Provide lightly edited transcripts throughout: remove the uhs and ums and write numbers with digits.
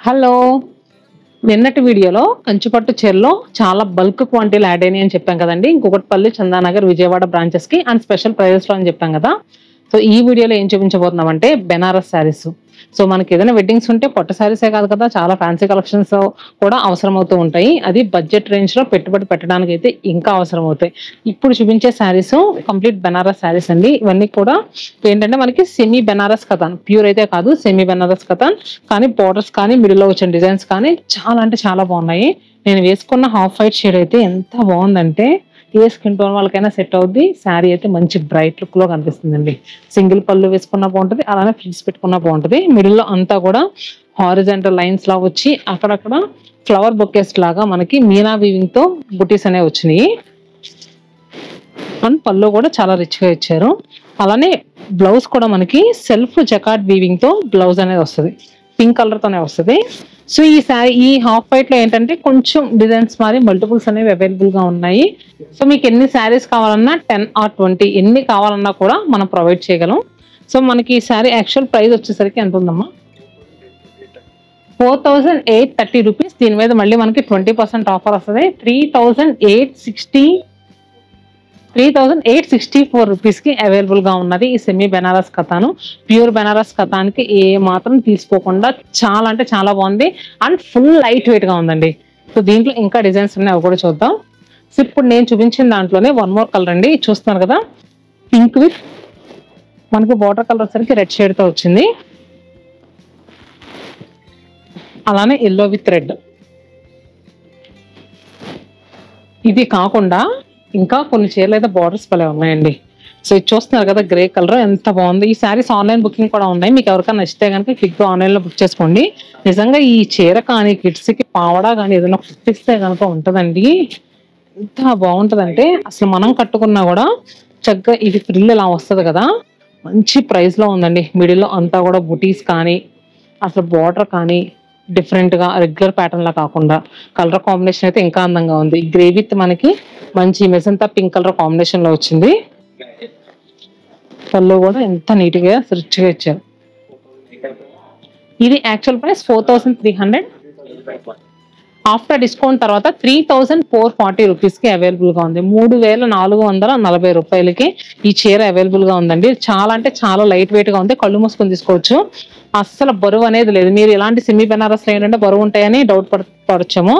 Hello నిన్నటి వీడియోలో కంచిపట్టు చీరలో చాలా బల్క్ క్వాంటిటీలు యాడ్ అయినాయి అని చెప్పాం కదండి. కుకట్పల్లి, చందానగర్, విజయవాడ బ్రాంచెస్ కి అండ్ స్పెషల్ ప్రైజెస్ లో అని చెప్పాం కదా. సో ఈ వీడియోలో ఏం చూపించబోతున్నాం అంటే బెనారస్ శారీస్. సో మనకి ఏదైనా వెడ్డింగ్స్ ఉంటే పట్టు శారీసే కాదు కదా, చాలా ఫ్యాన్సీ కలెక్షన్స్ కూడా అవసరం అవుతూ ఉంటాయి. అది బడ్జెట్ రేంజ్ లో పెట్టుబడి పెట్టడానికి అయితే ఇంకా అవసరం అవుతాయి. ఇప్పుడు చూపించే శారీస్ కంప్లీట్ బెనారస్ శారీస్ అండి. ఇవన్నీ కూడా ఏంటంటే మనకి సెమీ బెనారస్ కథాన్, ప్యూర్ అయితే కాదు, సెమీ బెనారస్ కథాన్. కానీ బోర్డర్స్ కానీ మిడిల్ లో వచ్చిన డిజైన్స్ కానీ చాలా అంటే చాలా బాగున్నాయి. నేను వేసుకున్న హాఫ్ వైట్ షేడ్ అయితే ఎంత బాగుందంటే ఏ స్కిన్ టోన్ వాళ్ళకైనా సెట్ అవుద్ది. శారీ అయితే మంచి బ్రైట్ లుక్ లో కనిపిస్తుందండి. సింగిల్ పళ్ళు వేసుకున్నా బాగుంటుంది, అలానే ఫ్రిల్స్ పెట్టుకున్నా బాగుంటుంది. మిడిల్ లో అంతా కూడా హారిజాంటల్ లైన్స్ లా వచ్చి అక్కడక్కడ ఫ్లవర్ బొకేస్ లాగా మనకి మీనా వీవింగ్ తో బుటీస్ అనేవి వచ్చినాయి. అండ్ పళ్ళు కూడా చాలా రిచ్ గా ఇచ్చారు. అలానే బ్లౌజ్ కూడా మనకి సెల్ఫ్ జకార్డ్ వీవింగ్ తో బ్లౌజ్ అనేది వస్తుంది, పింక్ కలర్ తోనే వస్తుంది. సో ఈ శారీ ఈ హాఫ్ వైట్ లో ఏంటంటే కొంచెం డిజైన్స్ మారి మల్టిపుల్స్ అనేవి అవైలబుల్ గా ఉన్నాయి. సో మీకు ఎన్ని శారీస్ కావాలన్నా 10 or 20 ఎన్ని కావాలన్నా కూడా మనం ప్రొవైడ్ చేయగలం. సో మనకి ఈ శారీ యాక్చువల్ ప్రైస్ వచ్చేసరికి ఎంత ఉందమ్మా? 4830 రూపీస్. దీని మీద మళ్ళీ మనకి 20% ఆఫర్ వస్తుంది. 3864 రూపీస్ కి అవైలబుల్ గా ఉన్నది ఈ సెమీ బెనారస్ కథాను. ప్యూర్ బెనారస్ కథానికి ఏ మాత్రం తీసుకోకుండా చాలా అంటే చాలా బాగుంది అండ్ ఫుల్ లైట్ వెయిట్ గా ఉందండి. సో దీంట్లో ఇంకా డిజైన్స్ ఉన్నాయి, అవి కూడా చూద్దాం. సో ఇప్పుడు నేను చూపించిన దాంట్లోనే వన్ మోర్ కలర్ అండి, చూస్తున్నారు కదా, పింక్ విత్ మనకి వాటర్ కలర్ వచ్చరికి రెడ్ షేడ్ తో వచ్చింది. అలానే ఎల్లో విత్ రెడ్. ఇది కాకుండా ఇంకా కొన్ని చీరలు అయితే బార్డర్స్ భలే ఉన్నాయండి. సో ఇది చూస్తున్నారు కదా, గ్రే కలర్ ఎంత బాగుంది. ఈ శారీస్ ఆన్లైన్ బుకింగ్ కూడా ఉన్నాయి. మీకు ఎవరికైనా నచ్చితే కనుక క్లిక్ గా ఆన్లైన్ లో బుక్ చేసుకోండి. నిజంగా ఈ చీర కానీ కిడ్స్ కి పావడా కానీ ఏదైనా కుట్టిస్తే కనుక ఉంటదండి, ఎంత బాగుంటదంటే అసలు మనం కట్టుకున్నా కూడా చక్కగా ఇది ఫ్రిల్ ఇలా వస్తుంది కదా, మంచి ప్రైస్ లో ఉందండి. మిడిల్ లో అంతా కూడా బుటీస్ కానీ అసలు బార్డర్ కానీ డిఫరెంట్ గా రెగ్యులర్ ప్యాటర్న్ లా కాకుండా కలర్ కాంబినేషన్ అయితే ఇంకా అందంగా ఉంది. గ్రే విత్ మనకి మంచి మెజంతా పింక్ కలర్ కాంబినేషన్ లో వచ్చింది. పళ్ళు కూడా ఎంత నీట్ గా రిచ్ గా ఇచ్చారు. ఇది యాక్చువల్ ప్రైస్ 4300. ఆఫ్టర్ డిస్కౌంట్ తర్వాత 3440 రూపీస్ కి అవైలబుల్ గా ఉంది. 3440 రూపాయలకి ఈ చీర అవైలబుల్ గా ఉందండి. చాలా అంటే చాలా లైట్ వెయిట్ గా ఉంది, కళ్ళు మూసుకొని తీసుకోవచ్చు. అస్సలు బరువు అనేది లేదు. మీరు ఇలాంటి సెమీ బెనారస్ లో ఏంటంటే బరువు ఉంటాయని డౌట్ పడొచ్చాము,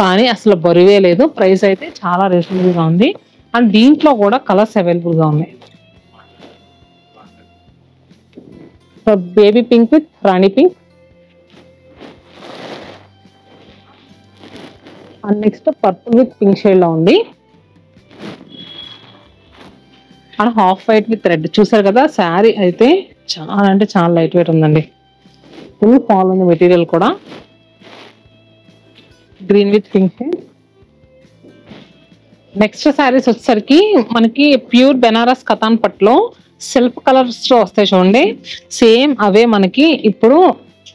కానీ అసలు బరువే లేదు. ప్రైస్ అయితే చాలా రీజనబుల్ గా ఉంది. అండ్ దీంట్లో కూడా కలర్స్ అవైలబుల్ గా ఉన్నాయి. Baby pink with Rani pink, and next purple with pink shade లో ఉంది. And half white with red. చూసారు కదా, శారీ అయితే చాలా అంటే చాలా లైట్ వెయిట్ ఉందండి. ఫుల్ ఫాల్ ఉంది మెటీరియల్ కూడా. Green with pink shade. Next saris వచ్చేసరికి మనకి pure Banaras katan పట్లో self colours లో వస్తాయి చూడండి, సేమ్ అవే మనకి ఇప్పుడు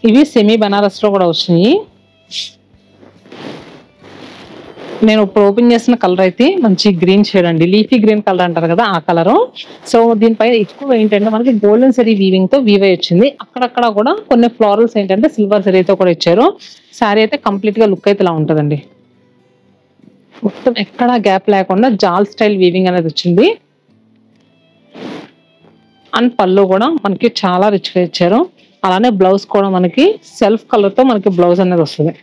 ఇవి సెమీ బెనారస్ లో కూడా వచ్చినాయి. నేను ఇప్పుడు ఓపెన్ చేసిన కలర్ అయితే మంచి గ్రీన్ షేడ్ అండి, లీఫీ గ్రీన్ కలర్ అంటారు కదా ఆ కలర్. సో దీనిపై ఎక్కువ ఏంటంటే మనకి గోల్డెన్ జరీ వీవింగ్ తో వీవై వచ్చింది. అక్కడక్కడ కూడా కొన్ని ఫ్లోరల్స్ ఏంటంటే సిల్వర్ జరీతో కూడా ఇచ్చారు. శారీ అయితే కంప్లీట్ గా లుక్ అయితే ఇలా ఉంటుందండి. మొత్తం ఎక్కడా గ్యాప్ లేకుండా జాల్ స్టైల్ వీవింగ్ అనేది వచ్చింది. అండ్ పళ్ళు కూడా మనకి చాలా రిచ్ గా ఇచ్చారు. అలానే బ్లౌజ్ కూడా మనకి సెల్ఫ్ కలర్ తో మనకి బ్లౌజ్ అనేది వస్తుంది.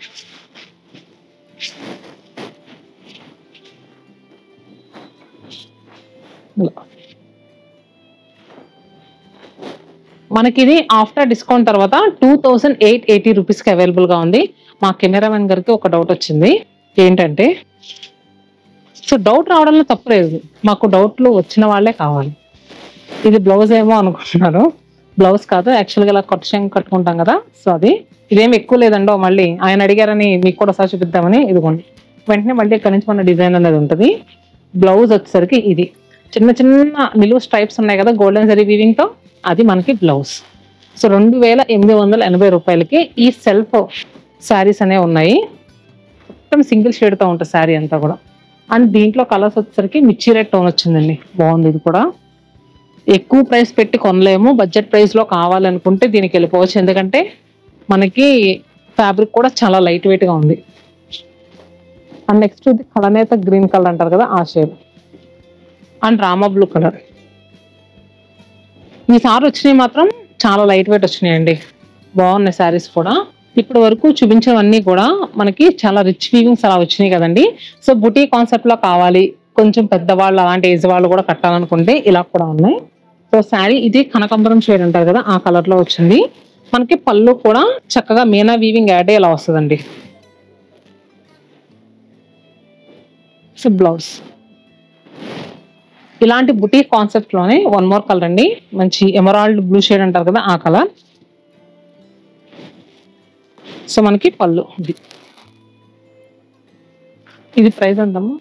మనకి ఇది ఆఫ్టర్ డిస్కౌంట్ తర్వాత 2880 రూపీస్ కి అవైలబుల్ గా ఉంది. మా కెమెరామెన్ గారికి ఒక డౌట్ వచ్చింది, ఏంటంటే సో డౌట్ రావడంలో తప్పలేదు, మాకు డౌట్లు వచ్చిన వాళ్ళే కావాలి. ఇది బ్లౌజ్ ఏమో అనుకుంటున్నారు, బ్లౌజ్ కాదు, యాక్చువల్గా ఇలా కట్టుకుంటాం కదా. సో అది ఇదేమి ఎక్కువ లేదండో, మళ్ళీ ఆయన అడిగారని మీకు కూడా ఒకసారి చూపిద్దామని ఇదిగోండి. వెంటనే మళ్ళీ ఇక్కడ నుంచి మన డిజైన్ అనేది ఉంటుంది. బ్లౌజ్ వచ్చేసరికి ఇది చిన్న చిన్న నిలువు స్ట్రైప్స్ ఉన్నాయి కదా గోల్డెన్ జరీ వీవింగ్ తో, అది మనకి బ్లౌజ్. సో 2880 రూపాయలకి ఈ సెల్ఫ్ శారీస్ అనేవి ఉన్నాయి. మొత్తం సింగిల్ షేడ్ తో ఉంటుంది శారీ అంతా కూడా. అండ్ దీంట్లో కలర్స్ వచ్చేసరికి మిర్చి రెడ్ టోన్ వచ్చిందండి, బాగుంది. ఇది కూడా ఎక్కువ ప్రైస్ పెట్టి కొనలేము, బడ్జెట్ ప్రైస్ లో కావాలనుకుంటే దీనికి వెళ్ళిపోవచ్చు. ఎందుకంటే మనకి ఫ్యాబ్రిక్ కూడా చాలా లైట్ వెయిట్ గా ఉంది. అండ్ నెక్స్ట్ ఇది కలనేత గ్రీన్ కలర్ అంటారు కదా, ఆ shade. And Rama blue colour. ఈసారి వచ్చినాయి మాత్రం చాలా లైట్ వెయిట్ వచ్చినాయండి, బాగున్నాయి శారీస్ కూడా. ఇప్పటి వరకు చూపించేవన్నీ కూడా మనకి చాలా రిచ్ వీవింగ్స్ అలా వచ్చినాయి కదండి. సో బుటీ కాన్సెప్ట్ లో కావాలి, కొంచెం పెద్దవాళ్ళు అలాంటి ఏజ్ వాళ్ళు కూడా కట్టాలనుకుంటే ఇలా కూడా ఉన్నాయి. సో శారీ ఇది కనకాంబరం షేడ్ అంటారు కదా, ఆ కలర్ లో వచ్చింది. మనకి పళ్ళు కూడా చక్కగా మీనా వీవింగ్ యాడ్ ఇలా వస్తుందండి. సో బ్లౌజ్ ఇలాంటి బుటీ కాన్సెప్ట్ లోనే వన్ మోర్ కలర్ అండి, మంచి ఎమరాల్డ్ బ్లూ షేడ్ అంటారు కదా, ఆ కలర్. సో మనకి పళ్ళు ఇది ప్రైస్ ఎంతమ్మా?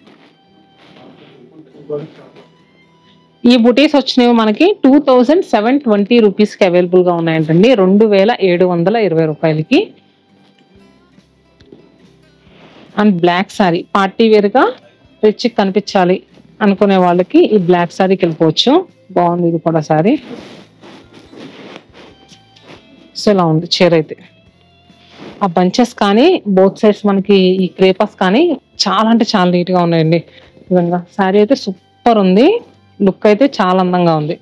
ఈ బుటీస్ వచ్చినవి మనకి 2720 రూపీస్కి అవైలబుల్ గా ఉన్నాయంటండి, 2720 రూపాయలకి. And black sari party wear గా రిచ్ కనిపించాలి అనుకునే వాళ్ళకి ఈ బ్లాక్ శారీకి వెళ్ళిపోవచ్చు. బాగుంది ఇది కూడా శారీ. సో ఇలా ఉంది చీర అయితే. ఆ బంచెస్ కానీ బోత్ సైడ్స్ మనకి ఈ క్రేపర్స్ కానీ చాలా అంటే చాలా నీట్ గా ఉన్నాయండి. విధంగా శారీ అయితే సూపర్ ఉంది, లుక్ అయితే చాలా అందంగా ఉంది.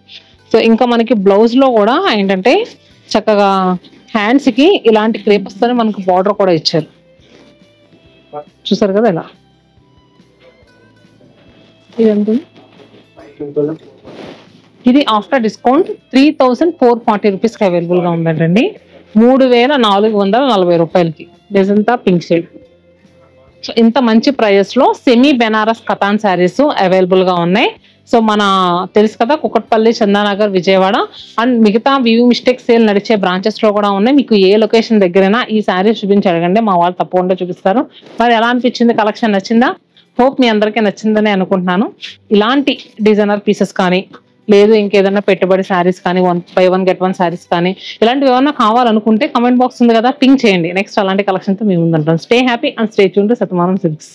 సో ఇంకా మనకి బ్లౌజ్ లో కూడా ఏంటంటే చక్కగా హ్యాండ్స్ కి ఇలాంటి క్రేపర్స్ తోనే మనకు బార్డర్ కూడా ఇచ్చారు, చూసారు కదా ఇలా. ఇది ఆఫ్టర్ డిస్కౌంట్ 3440 రూపీస్కి అవైలబుల్ గా ఉందండి, 3440 రూపాయలకి. ఇదంతా పింక్ షేడ్. సో ఇంత మంచి ప్రైజెస్ లో సెమీ బెనారస్ కతాన్ శారీస్ అవైలబుల్ గా ఉన్నాయి. సో మన తెలుసు కదా కుకట్పల్లి, చందానగర్, విజయవాడ అండ్ మిగతా వ్యూ మిస్టేక్ సేల్ నడిచే బ్రాంచెస్ లో కూడా ఉన్నాయి. మీకు ఏ లొకేషన్ దగ్గరైనా ఈ శారీస్ చూపించి అడగండి, మా వాళ్ళు తప్పకుండా చూపిస్తారు. మరి ఎలా అనిపించింది, కలెక్షన్ నచ్చిందా? హోప్ మీ అందరికీ నచ్చిందని అనుకుంటున్నాను. ఇలాంటి డిజైనర్ పీసెస్ కానీ లేదు ఇంకేదైనా పెట్టుబడి శారీస్ కానీ 1 get 1 శారీస్ కానీ ఇలాంటివి ఏమైనా కావాలనుకుంటే కమెంట్ బాక్స్ ఉంది కదా, పింక్ చేయండి. నెక్స్ట్ అలాంటి కలెక్షన్ తో మేము ముందుంటాం. Stay happy and stay tuned to Shathamanam silks.